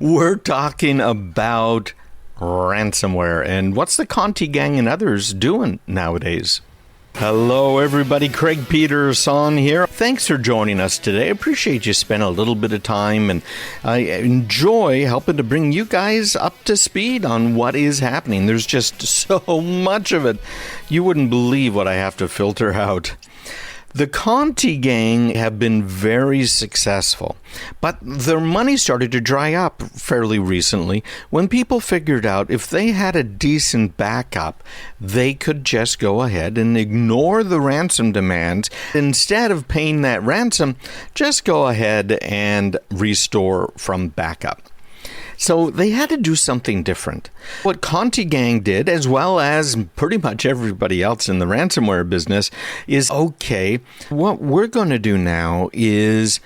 We're talking about ransomware and what's the Conti gang and others doing nowadays. Hello, everybody. Craig Peterson here. Thanks for joining us today. I appreciate you spending a little bit of time, and I enjoy helping to bring you guys up to speed on what is happening. There's just so much of it. You wouldn't believe what I have to filter out. The Conti gang have been very successful, but their money started to dry up fairly recently when people figured out if they had a decent backup, they could just go ahead and ignore the ransom demands. Instead of paying that ransom, just go ahead and restore from backup. So they had to do something different. What Conti gang did, as well as pretty much everybody else in the ransomware business, is, okay, what we're going to do now is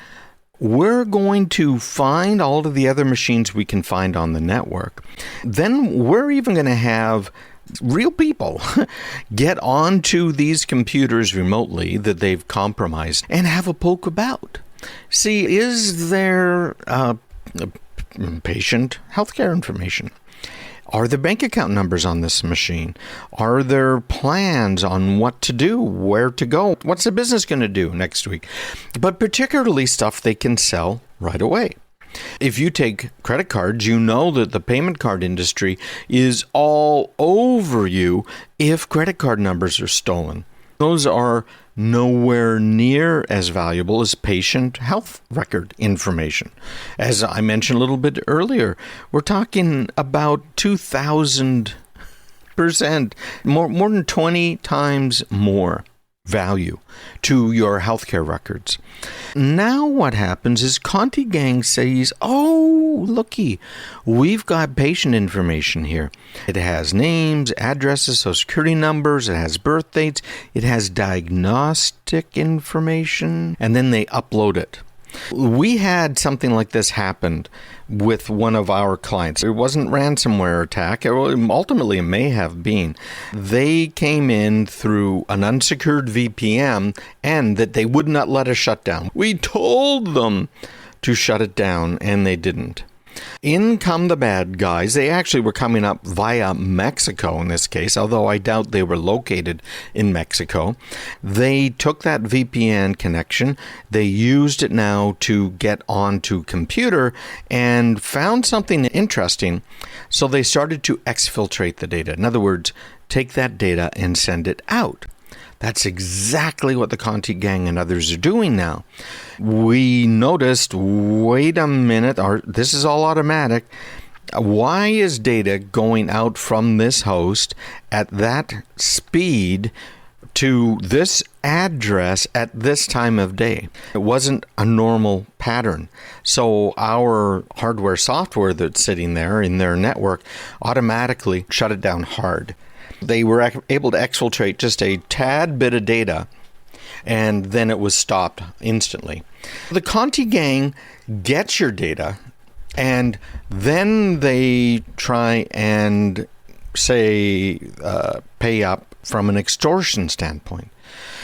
we're going to find all of the other machines we can find on the network. Then we're even going to have real people get onto these computers remotely that they've compromised and have a poke about. See, is there patient healthcare information? Are there bank account numbers on this machine? Are there plans on what to do, where to go? What's the business going to do next week? But particularly stuff they can sell right away. If you take credit cards, you know that the payment card industry is all over you if credit card numbers are stolen. Those are nowhere near as valuable as patient health record information. As I mentioned a little bit earlier, we're talking about 2,000%, more than 20 times more value to your healthcare records. Now what happens is Conti gang says, oh, looky, we've got patient information here. It has names, addresses, social security numbers, it has birth dates, it has diagnostic information, and then they upload it. We had something like this happen with one of our clients. It wasn't ransomware attack. Ultimately, it may have been. They came in through an unsecured VPN and that they would not let us shut down. We told them to shut it down and they didn't. In come the bad guys. They actually were coming up via Mexico in this case, although I doubt they were located in Mexico. They took that VPN connection, they used it now to get onto computer and found something interesting. So they started to exfiltrate the data. In other words, take that data and send it out. That's exactly what the Conti gang and others are doing now. We noticed, wait a minute, this is all automatic. Why is data going out from this host at that speed to this address at this time of day? It wasn't a normal pattern. So our hardware software that's sitting there in their network automatically shut it down hard. They were able to exfiltrate just a tad bit of data, and then it was stopped instantly. The Conti gang gets your data, and then they try and say pay up from an extortion standpoint.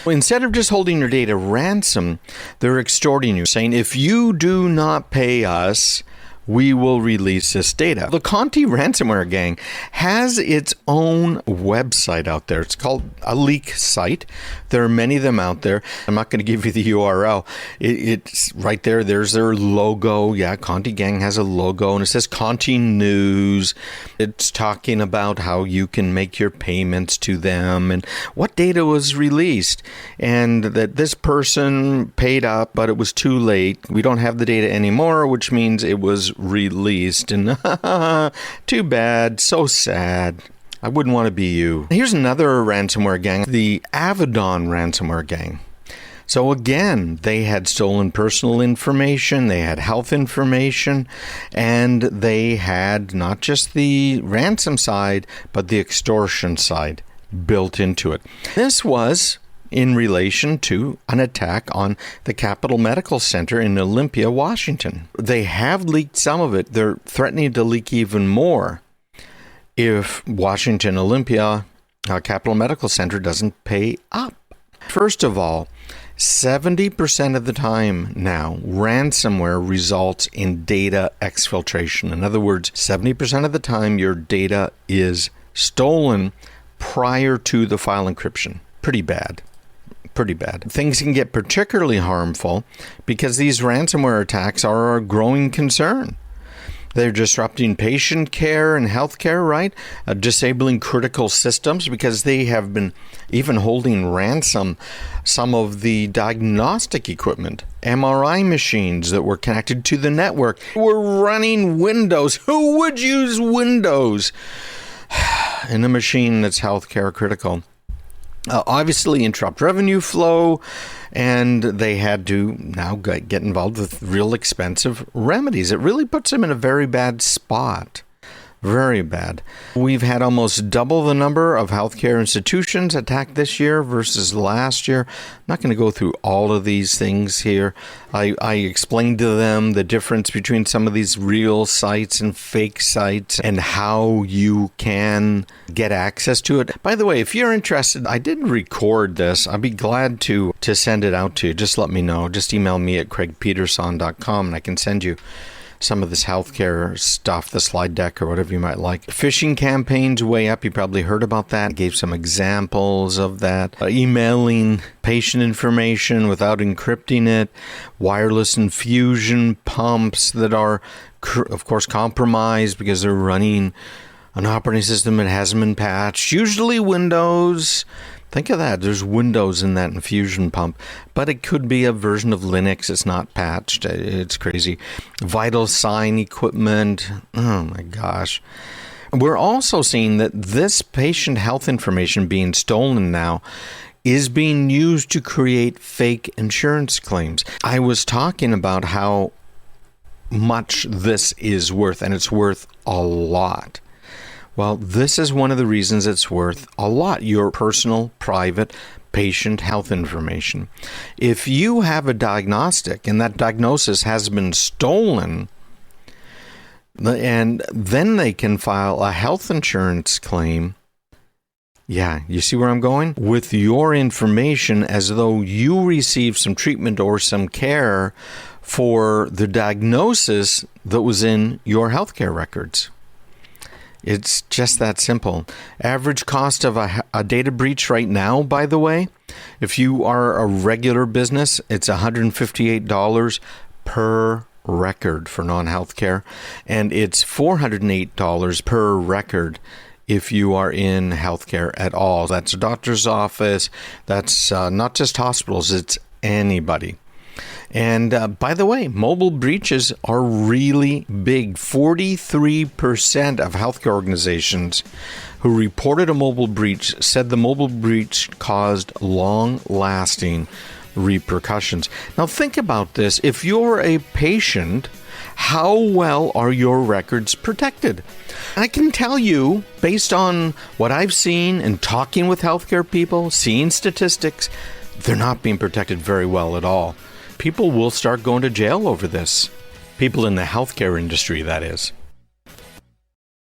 Instead of just holding your data ransom, they're extorting you, saying, if you do not pay us, we will release this data. The Conti ransomware gang has its own website out there. It's called a leak site. There are many of them out there. I'm not going to give you the URL. It's right there. There's their logo. Yeah, Conti gang has a logo, and it says Conti News. It's talking about how you can make your payments to them and what data was released, and that this person paid up, but it was too late. We don't have the data anymore, which means it was released, and too bad, so sad. I wouldn't want to be you. Here's another ransomware gang, the Avedon ransomware gang. So again, they had stolen personal information, they had health information, and they had not just the ransom side, but the extortion side built into it. This was in relation to an attack on the Capitol Medical Center in Olympia, Washington. They have leaked some of it. They're threatening to leak even more if Washington Olympia Capitol Medical Center doesn't pay up. First of all, 70% of the time now, ransomware results in data exfiltration. In other words, 70% of the time your data is stolen prior to the file encryption. Pretty bad. Pretty bad. Things can get particularly harmful because these ransomware attacks are a growing concern. They're disrupting patient care and healthcare, right? Disabling critical systems because they have been even holding ransom some of the diagnostic equipment. MRI machines that were connected to the network were running Windows. Who would use Windows in a machine that's healthcare critical? Obviously interrupt revenue flow, and they had to now get involved with real expensive remedies. It really puts them in a very bad spot. Very bad. We've had almost double the number of healthcare institutions attacked this year versus last year. I'm not going to go through all of these things here. I explained to them the difference between some of these real sites and fake sites and how you can get access to it. By the way, if you're interested, I did record this. I'd be glad to send it out to you. Just let me know. Just email me at craigpeterson.com and I can send you some of this healthcare stuff, the slide deck or whatever you might like. Phishing campaigns way up. You probably heard about that. Gave some examples of that. Emailing patient information without encrypting it. Wireless infusion pumps that are, of course, compromised because they're running an operating system that hasn't been patched. Usually Windows. Think of that. There's Windows in that infusion pump, but it could be a version of Linux. It's not patched. It's crazy. Vital sign equipment. Oh my gosh. We're also seeing that this patient health information being stolen now is being used to create fake insurance claims. I was talking about how much this is worth, and it's worth a lot. Well, this is one of the reasons it's worth a lot, your personal, private, patient health information. If you have a diagnostic and that diagnosis has been stolen, and then they can file a health insurance claim, yeah, you see where I'm going? With your information as though you received some treatment or some care for the diagnosis that was in your healthcare records. It's just that simple. Average cost of a data breach right now, by the way, if you are a regular business, it's $158 per record for non-healthcare, and it's $408 per record if you are in healthcare at all. That's a doctor's office. That's not just hospitals. It's anybody. And by the way, mobile breaches are really big. 43% of healthcare organizations who reported a mobile breach said the mobile breach caused long-lasting repercussions. Now think about this. If you're a patient, how well are your records protected? I can tell you, based on what I've seen and talking with healthcare people, seeing statistics, they're not being protected very well at all. People will start going to jail over this. People in the healthcare industry, that is.